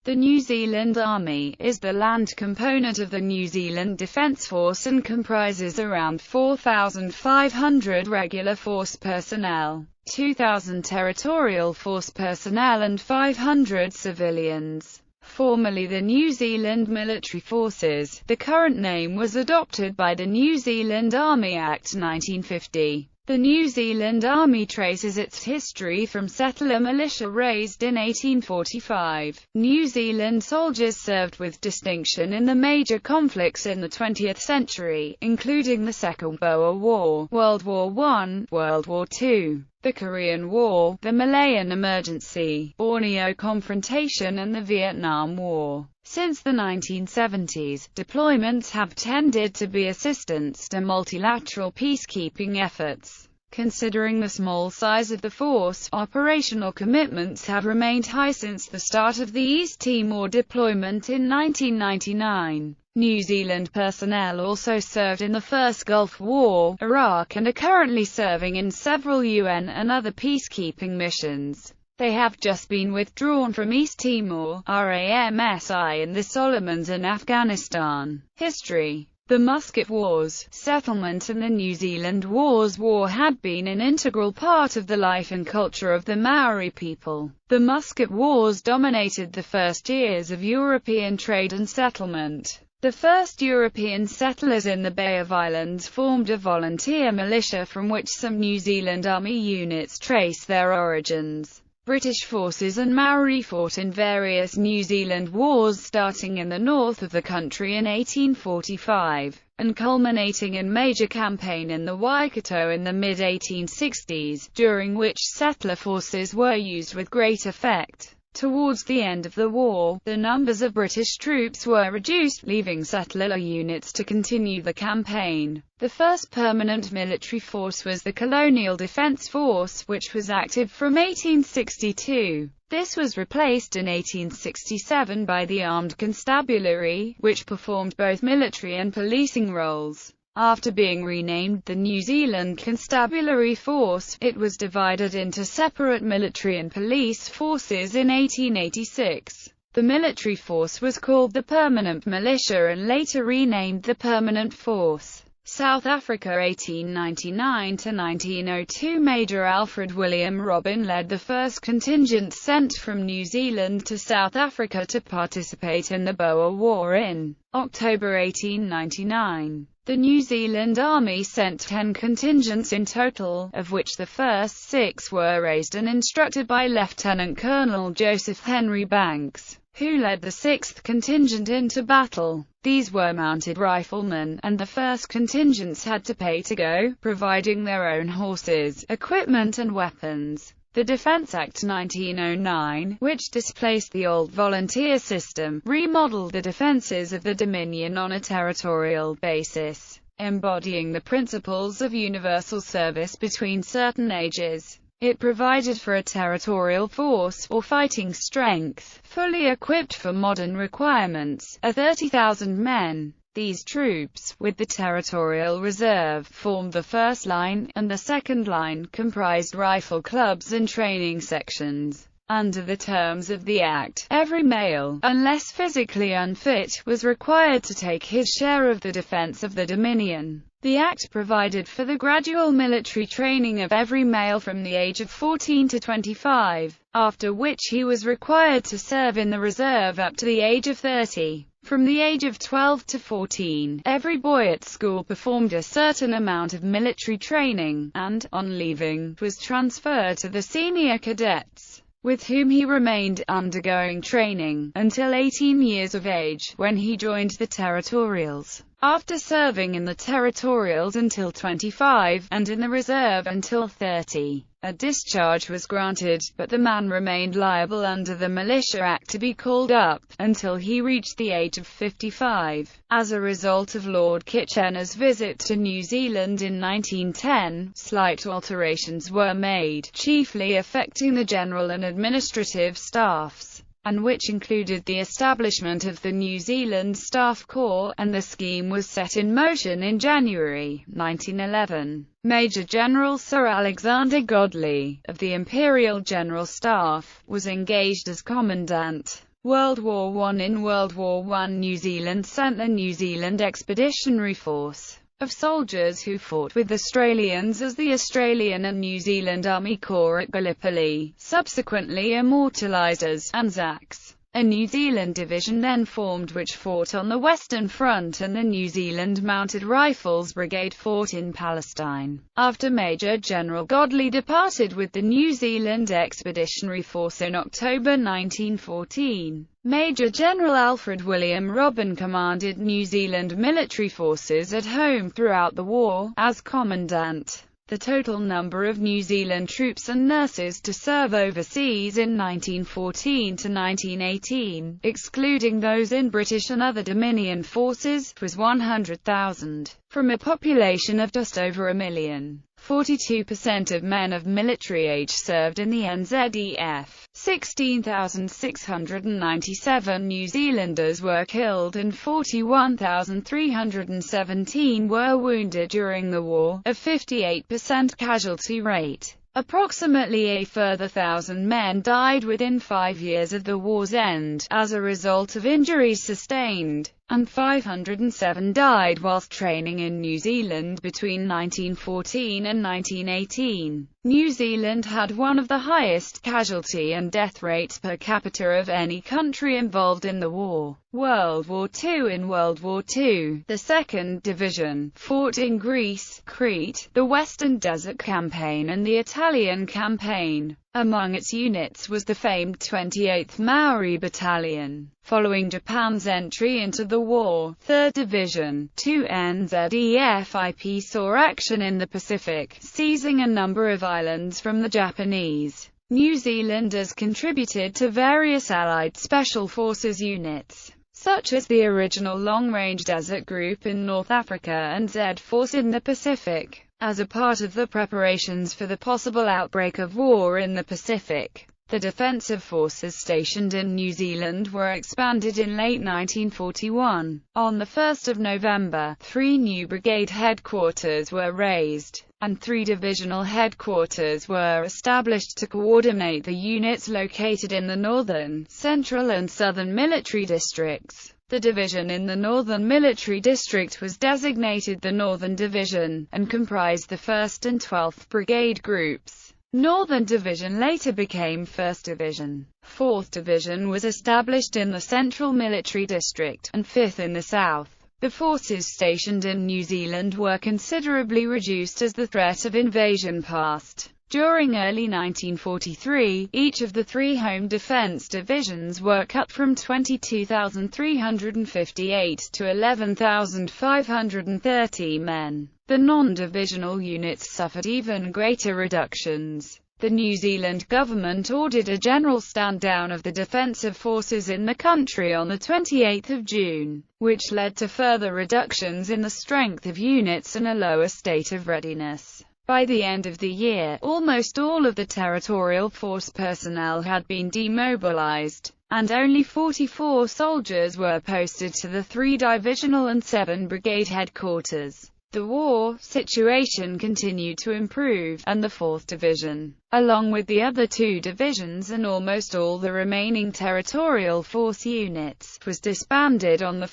The New Zealand Army is the land component of the New Zealand Defence Force and comprises around 4,500 regular force personnel, 2,000 territorial force personnel and 500 civilians. Formerly the New Zealand Military Forces, the current name was adopted by the New Zealand Army Act 1950. The New Zealand Army traces its history from settler militia raised in 1845. New Zealand soldiers served with distinction in the major conflicts in the 20th century, including the Second Boer War, World War I, World War II, the Korean War, the Malayan Emergency, Borneo Confrontation and the Vietnam War. Since the 1970s, deployments have tended to be assistance to multilateral peacekeeping efforts. Considering the small size of the force, operational commitments have remained high since the start of the East Timor deployment in 1999. New Zealand personnel also served in the First Gulf War, Iraq and are currently serving in several UN and other peacekeeping missions. They have just been withdrawn from East Timor, RAMSI in the Solomons and Afghanistan. History. The Musket Wars, settlement and the New Zealand Wars War had been an integral part of the life and culture of the Maori people. The Musket Wars dominated the first years of European trade and settlement. The first European settlers in the Bay of Islands formed a volunteer militia from which some New Zealand Army units trace their origins. British forces and Maori fought in various New Zealand wars starting in the north of the country in 1845, and culminating in a major campaign in the Waikato in the mid-1860s, during which settler forces were used with great effect. Towards the end of the war, the numbers of British troops were reduced, leaving settler units to continue the campaign. The first permanent military force was the Colonial Defence Force, which was active from 1862. This was replaced in 1867 by the Armed Constabulary, which performed both military and policing roles. After being renamed the New Zealand Constabulary Force, it was divided into separate military and police forces in 1886. The military force was called the Permanent Militia and later renamed the Permanent Force. South Africa 1899 to 1902. Major Alfred William Robin led the first contingent sent from New Zealand to South Africa to participate in the Boer War in October 1899. The New Zealand Army sent 10 contingents in total, of which the first 6 were raised and instructed by Lieutenant Colonel Joseph Henry Banks, who led the 6th contingent into battle. These were mounted riflemen, and the first contingents had to pay to go, providing their own horses, equipment and weapons. The Defence Act 1909, which displaced the old volunteer system, remodeled the defences of the Dominion on a territorial basis, embodying the principles of universal service between certain ages. It provided for a territorial force, or fighting strength, fully equipped for modern requirements, of 30,000 men. These troops, with the Territorial Reserve, formed the first line, and the second line comprised rifle clubs and training sections. Under the terms of the Act, every male, unless physically unfit, was required to take his share of the defence of the Dominion. The Act provided for the gradual military training of every male from the age of 14 to 25, after which he was required to serve in the reserve up to the age of 30. From the age of 12 to 14, every boy at school performed a certain amount of military training, and, on leaving, was transferred to the senior cadets, with whom he remained, undergoing training, until 18 years of age, when he joined the Territorials. After serving in the Territorials until 25, and in the reserve until 30, a discharge was granted, but the man remained liable under the Militia Act to be called up, until he reached the age of 55. As a result of Lord Kitchener's visit to New Zealand in 1910, slight alterations were made, chiefly affecting the general and administrative staffs, and which included the establishment of the New Zealand Staff Corps, and the scheme was set in motion in January 1911. Major General Sir Alexander Godley, of the Imperial General Staff, was engaged as Commandant. World War I. In World War I, New Zealand sent the New Zealand Expeditionary Force of soldiers who fought with Australians as the Australian and New Zealand Army Corps at Gallipoli, subsequently immortalised as Anzacs. A New Zealand division then formed which fought on the Western Front, and the New Zealand Mounted Rifles Brigade fought in Palestine. After Major General Godley departed with the New Zealand Expeditionary Force in October 1914, Major General Alfred William Robin commanded New Zealand military forces at home throughout the war, as Commandant. The total number of New Zealand troops and nurses to serve overseas in 1914 to 1918, excluding those in British and other Dominion forces, was 100,000, from a population of just over a million. 42% of men of military age served in the NZEF. 16,697 New Zealanders were killed and 41,317 were wounded during the war, a 58% casualty rate. Approximately a further 1,000 men died within 5 years of the war's end, as a result of injuries sustained, and 507 died whilst training in New Zealand between 1914 and 1918. New Zealand had one of the highest casualty and death rates per capita of any country involved in the war. World War II. In World War II, the 2nd Division fought in Greece, Crete, the Western Desert Campaign and the Italian Campaign. Among its units was the famed 28th Maori Battalion. Following Japan's entry into the war, 3rd Division, 2 NZEFIP saw action in the Pacific, seizing a number of islands from the Japanese. New Zealanders contributed to various Allied Special Forces units, such as the original Long-Range Desert Group in North Africa and Z-Force in the Pacific, as a part of the preparations for the possible outbreak of war in the Pacific. The defensive forces stationed in New Zealand were expanded in late 1941. On the 1st of November, 3 new brigade headquarters were raised, and 3 divisional headquarters were established to coordinate the units located in the northern, central and southern military districts. The division in the Northern Military District was designated the Northern Division, and comprised the 1st and 12th Brigade groups. Northern Division later became 1st Division. 4th Division was established in the Central Military District, and 5th in the South. The forces stationed in New Zealand were considerably reduced as the threat of invasion passed. During early 1943, each of the 3 home defense divisions were cut from 22,358 to 11,530 men. The non-divisional units suffered even greater reductions. The New Zealand government ordered a general stand-down of the defensive forces in the country on the 28th of June, which led to further reductions in the strength of units and a lower state of readiness. By the end of the year, almost all of the territorial force personnel had been demobilized, and only 44 soldiers were posted to the 3 divisional and 7 brigade headquarters. The war situation continued to improve, and the 4th Division, along with the other 2 divisions and almost all the remaining territorial force units, was disbanded on 1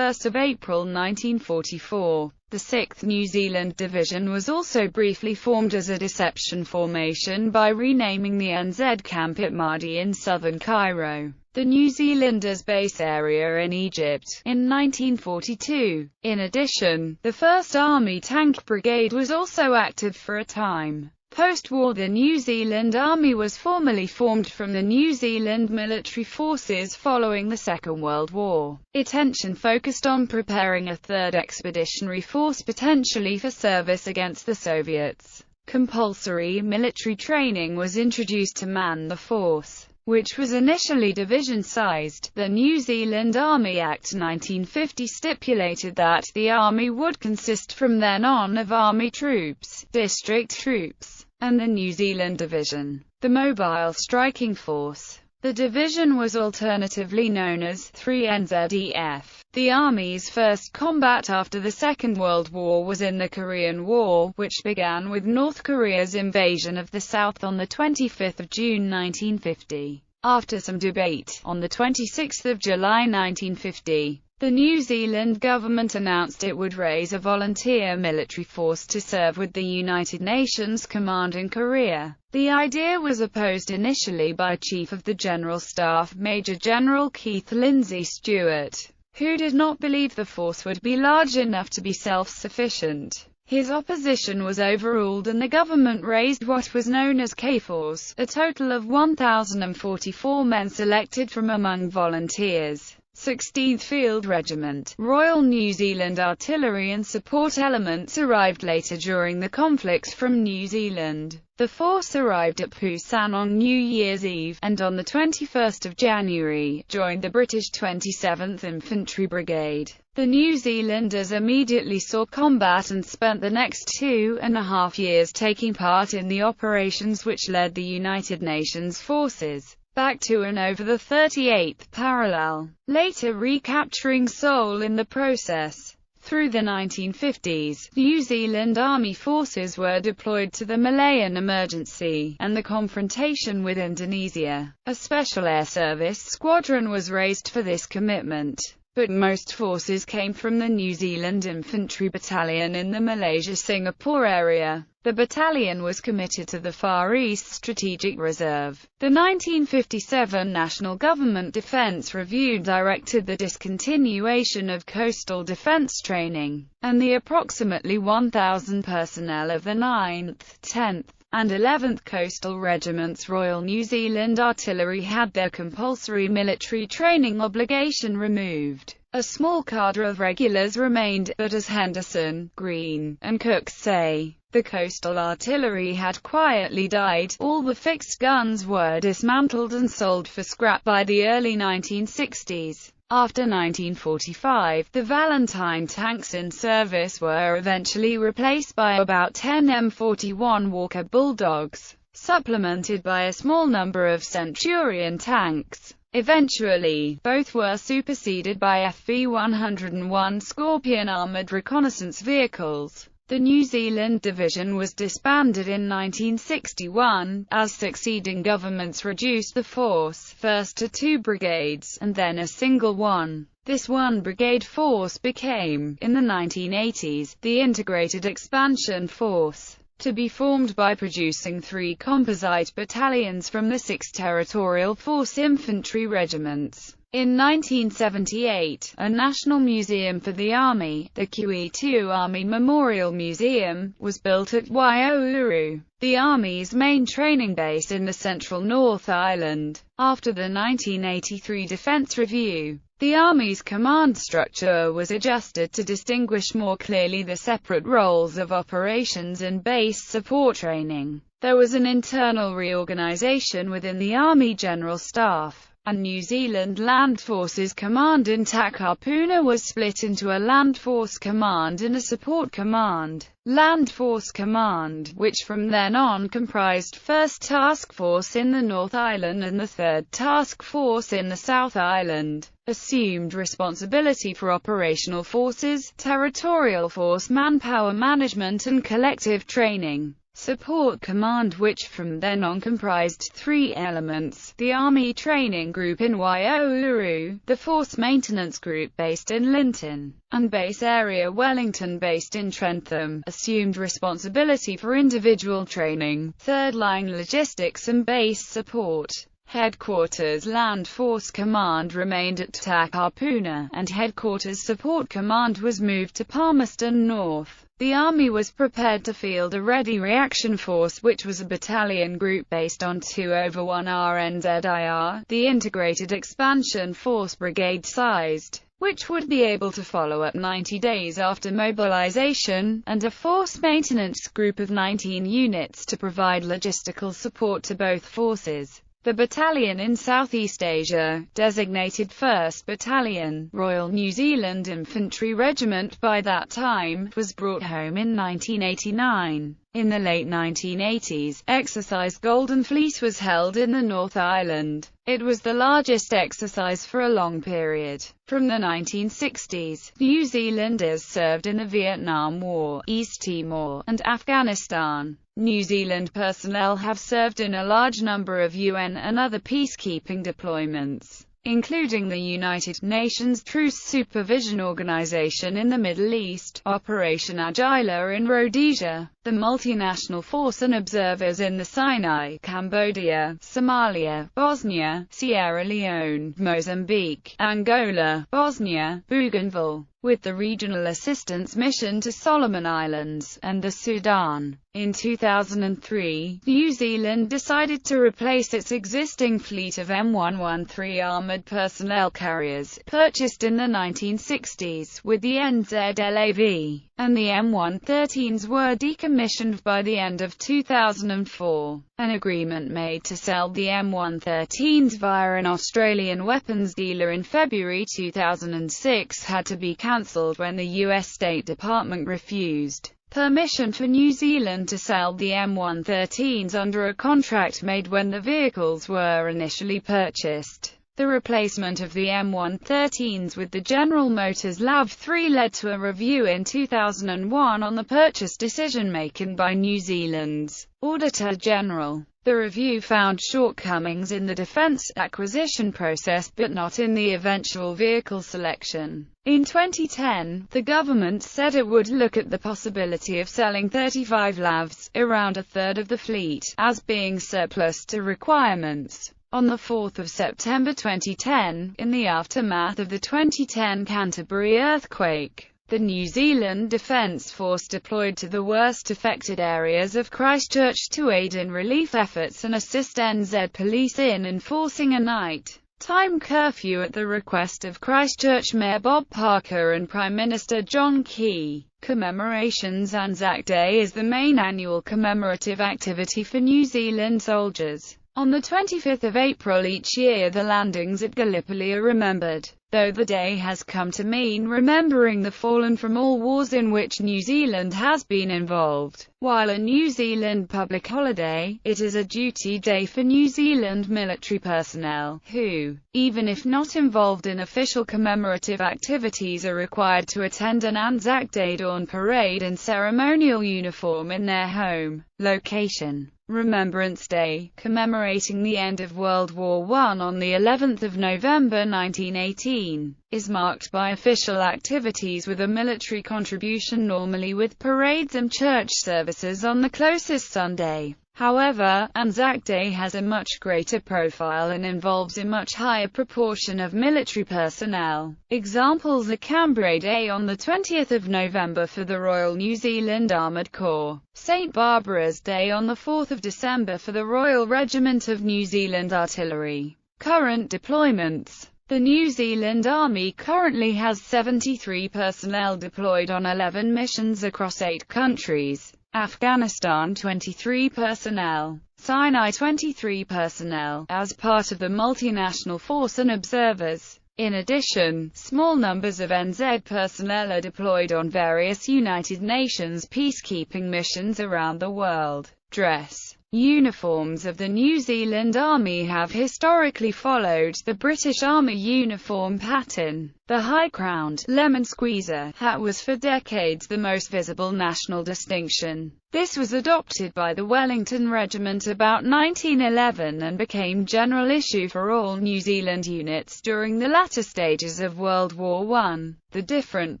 April 1944. The 6th New Zealand Division was also briefly formed as a deception formation by renaming the NZ camp at Mahdi in southern Cairo, the New Zealanders' base area in Egypt, in 1942. In addition, the 1st Army Tank Brigade was also active for a time. Post-war, the New Zealand Army was formally formed from the New Zealand military forces following the Second World War. Attention focused on preparing a 3rd Expeditionary Force potentially for service against the Soviets. Compulsory military training was introduced to man the force, which was initially division-sized. The New Zealand Army Act 1950 stipulated that the Army would consist from then on of Army troops, district troops, and the New Zealand Division, the Mobile Striking Force. The division was alternatively known as 3NZEF. The Army's first combat after the Second World War was in the Korean War, which began with North Korea's invasion of the South on 25 June 1950. After some debate, on the 26th of July 1950, the New Zealand government announced it would raise a volunteer military force to serve with the United Nations Command in Korea. The idea was opposed initially by Chief of the General Staff Major General Keith Lindsay Stewart, who did not believe the force would be large enough to be self-sufficient. His opposition was overruled and the government raised what was known as K-Force, a total of 1,044 men selected from among volunteers. 16th Field Regiment, Royal New Zealand Artillery and support elements arrived later during the conflicts from New Zealand. The force arrived at Busan on New Year's Eve, and on the 21st of January, joined the British 27th Infantry Brigade. The New Zealanders immediately saw combat and spent the next 2.5 years taking part in the operations which led the United Nations forces back to and over the 38th parallel, later recapturing Seoul in the process. Through the 1950s, New Zealand Army forces were deployed to the Malayan Emergency, and the confrontation with Indonesia. A Special Air Service squadron was raised for this commitment, but most forces came from the New Zealand Infantry Battalion in the Malaysia-Singapore area. The battalion was committed to the Far East Strategic Reserve. The 1957 National Government Defense Review directed the discontinuation of coastal defense training, and the approximately 1,000 personnel of the 9th, 10th, and 11th Coastal Regiments Royal New Zealand Artillery had their compulsory military training obligation removed. A small cadre of regulars remained, but as Henderson, Green, and Cook say, the coastal artillery had quietly died. All the fixed guns were dismantled and sold for scrap by the early 1960s. After 1945, the Valentine tanks in service were eventually replaced by about 10 M41 Walker Bulldogs, supplemented by a small number of Centurion tanks. Eventually, both were superseded by FV-101 Scorpion armored reconnaissance vehicles. The New Zealand Division was disbanded in 1961, as succeeding governments reduced the force, first to 2 brigades, and then a single one. This one-brigade force became, in the 1980s, the Integrated Expansion Force, to be formed by producing 3 composite battalions from the 6 Territorial Force Infantry regiments. In 1978, a National Museum for the Army, the QE2 Army Memorial Museum, was built at Waiouru, the Army's main training base in the central North Island. After the 1983 Defense Review, the Army's command structure was adjusted to distinguish more clearly the separate roles of operations and base support training. There was an internal reorganization within the Army General Staff, and New Zealand Land Forces Command in Takapuna was split into a Land Force Command and a Support Command. Land Force Command, which from then on comprised 1st Task Force in the North Island and the 3rd Task Force in the South Island, assumed responsibility for operational forces, territorial force manpower management and collective training. Support Command, which from then on comprised 3 elements: the Army Training Group in Waiouru, the Force Maintenance Group based in Linton, and Base Area Wellington based in Trentham, assumed responsibility for individual training, third-line logistics and base support. Headquarters Land Force Command remained at Takapuna, and Headquarters Support Command was moved to Palmerston North. The Army was prepared to field a Ready Reaction Force, which was a battalion group based on 2/1 RNZIR, the Integrated Expansion Force brigade-sized, which would be able to follow up 90 days after mobilization, and a Force Maintenance Group of 19 units to provide logistical support to both forces. The battalion in Southeast Asia, designated 1st Battalion, Royal New Zealand Infantry Regiment by that time, was brought home in 1989. In the late 1980s, Exercise Golden Fleece was held in the North Island. It was the largest exercise for a long period. From the 1960s, New Zealanders served in the Vietnam War, East Timor, and Afghanistan. New Zealand personnel have served in a large number of UN and other peacekeeping deployments, including the United Nations Truce Supervision Organization in the Middle East, Operation Agila in Rhodesia, the Multinational Force and Observers in the Sinai, Cambodia, Somalia, Bosnia, Sierra Leone, Mozambique, Angola, Bosnia, Bougainville, with the Regional Assistance Mission to Solomon Islands, and the Sudan. In 2003, New Zealand decided to replace its existing fleet of M113 armoured personnel carriers, purchased in the 1960s, with the NZLAV, and the M113s were decommissioned by the end of 2004. An agreement made to sell the M113s via an Australian weapons dealer in February 2006 had to be cancelled when the US State Department refused permission for New Zealand to sell the M113s under a contract made when the vehicles were initially purchased. The replacement of the M113s with the General Motors LAV-3 led to a review in 2001 on the purchase decision-making by New Zealand's Auditor General. The review found shortcomings in the defence acquisition process but not in the eventual vehicle selection. In 2010, the government said it would look at the possibility of selling 35 LAVs, around a third of the fleet, as being surplus to requirements. On 4 September 2010, in the aftermath of the 2010 Canterbury earthquake, the New Zealand Defence Force deployed to the worst affected areas of Christchurch to aid in relief efforts and assist NZ Police in enforcing a night-time curfew at the request of Christchurch Mayor Bob Parker and Prime Minister John Key. Commemorations. Anzac Day is the main annual commemorative activity for New Zealand soldiers. On the 25th of April each year the landings at Gallipoli are remembered, though the day has come to mean remembering the fallen from all wars in which New Zealand has been involved. While a New Zealand public holiday, it is a duty day for New Zealand military personnel, who, even if not involved in official commemorative activities, are required to attend an Anzac Day dawn parade in ceremonial uniform in their home location. Remembrance Day, commemorating the end of World War I on the 11th of November 1918, is marked by official activities with a military contribution, normally with parades and church services on the closest Sunday. However, Anzac Day has a much greater profile and involves a much higher proportion of military personnel. Examples are Cambrai Day on the 20th of November for the Royal New Zealand Armoured Corps, St Barbara's Day on the 4th of December for the Royal Regiment of New Zealand Artillery. Current deployments. The New Zealand Army currently has 73 personnel deployed on 11 missions across 8 countries. Afghanistan 23 personnel, Sinai 23 personnel, as part of the Multinational Force and Observers. In addition, small numbers of NZ personnel are deployed on various United Nations peacekeeping missions around the world. Dress. Uniforms of the New Zealand Army have historically followed the British Army uniform pattern. The high-crowned, lemon squeezer hat was for decades the most visible national distinction. This was adopted by the Wellington Regiment about 1911 and became general issue for all New Zealand units during the latter stages of World War I. The different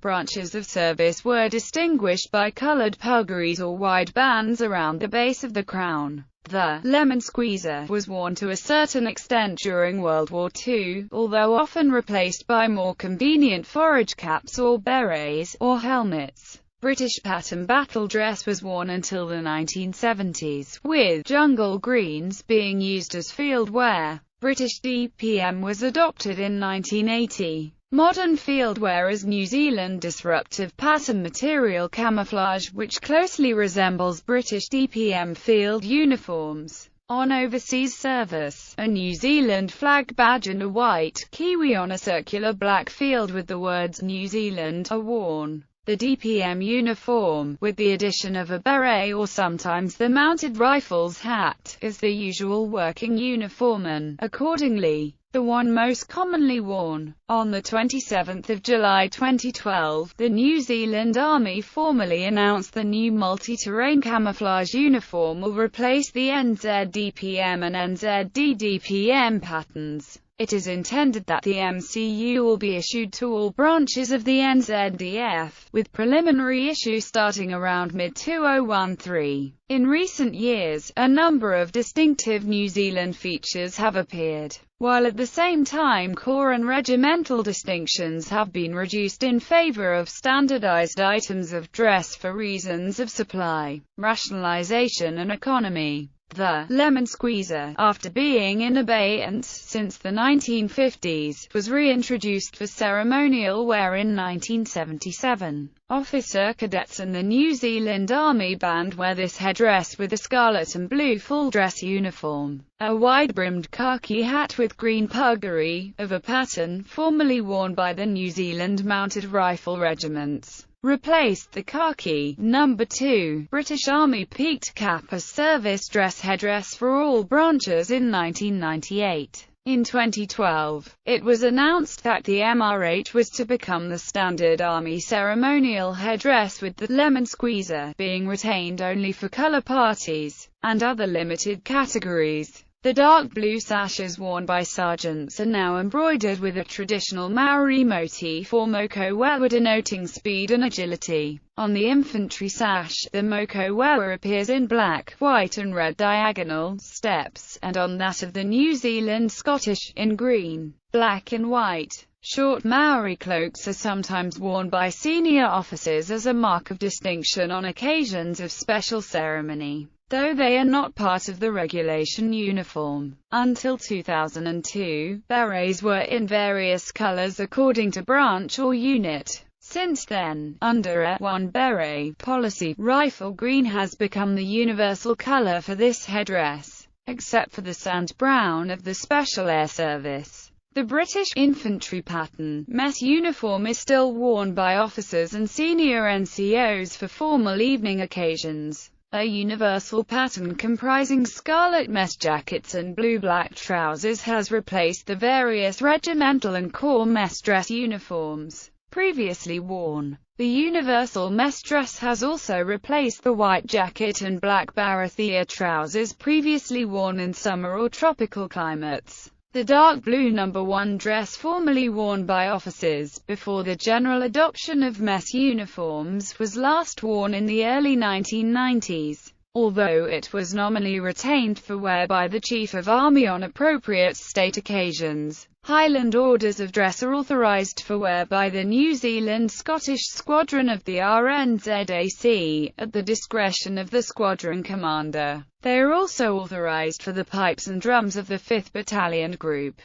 branches of service were distinguished by coloured puggarees or wide bands around the base of the crown. The lemon squeezer was worn to a certain extent during World War II, although often replaced by more convenient forage caps or berets, or helmets. British pattern battle dress was worn until the 1970s, with jungle greens being used as field wear. British DPM was adopted in 1980. Modern field wear is New Zealand disruptive pattern material camouflage, which closely resembles British DPM field uniforms. On overseas service, a New Zealand flag badge and a white kiwi on a circular black field with the words New Zealand are worn. The DPM uniform, with the addition of a beret or sometimes the mounted rifle's hat, is the usual working uniform and, accordingly, the one most commonly worn. On the 27th of July 2012, the New Zealand Army formally announced the new multi-terrain camouflage uniform will replace the NZDPM and NZDDPM patterns. It is intended that the MCU will be issued to all branches of the NZDF, with preliminary issue starting around mid-2013. In recent years, a number of distinctive New Zealand features have appeared, while at the same time corps and regimental distinctions have been reduced in favour of standardised items of dress for reasons of supply, rationalisation and economy. The lemon squeezer, after being in abeyance since the 1950s, was reintroduced for ceremonial wear in 1977. Officer cadets and the New Zealand Army Band wear this headdress with a scarlet and blue full-dress uniform. A wide-brimmed khaki hat with green puggaree, of a pattern formerly worn by the New Zealand Mounted Rifle regiments, replaced the khaki No. 2 British Army peaked cap as service dress headdress for all branches in 1998. In 2012, it was announced that the MRH was to become the standard Army ceremonial headdress, with the lemon squeezer being retained only for colour parties and other limited categories. The dark blue sashes worn by sergeants are now embroidered with a traditional Maori motif or mokowewa, denoting speed and agility. On the infantry sash, the mokowewa appears in black, white and red diagonal steps, and on that of the New Zealand Scottish, in green, black and white. Short Maori cloaks are sometimes worn by senior officers as a mark of distinction on occasions of special ceremony, though they are not part of the regulation uniform. Until 2002, berets were in various colors according to branch or unit. Since then, under a one beret policy, rifle green has become the universal color for this headdress, except for the sand brown of the Special Air Service. The British infantry pattern mess uniform is still worn by officers and senior NCOs for formal evening occasions. A universal pattern comprising scarlet mess jackets and blue-black trousers has replaced the various regimental and corps mess dress uniforms previously worn. The universal mess dress has also replaced the white jacket and black barathea trousers previously worn in summer or tropical climates. The dark blue No. 1 dress, formerly worn by officers before the general adoption of mess uniforms, was last worn in the early 1990s, although it was nominally retained for wear by the Chief of Army on appropriate state occasions. Highland orders of dress are authorised for wear by the New Zealand Scottish Squadron of the RNZAC, at the discretion of the squadron commander. They are also authorised for the pipes and drums of the 5th Battalion Group.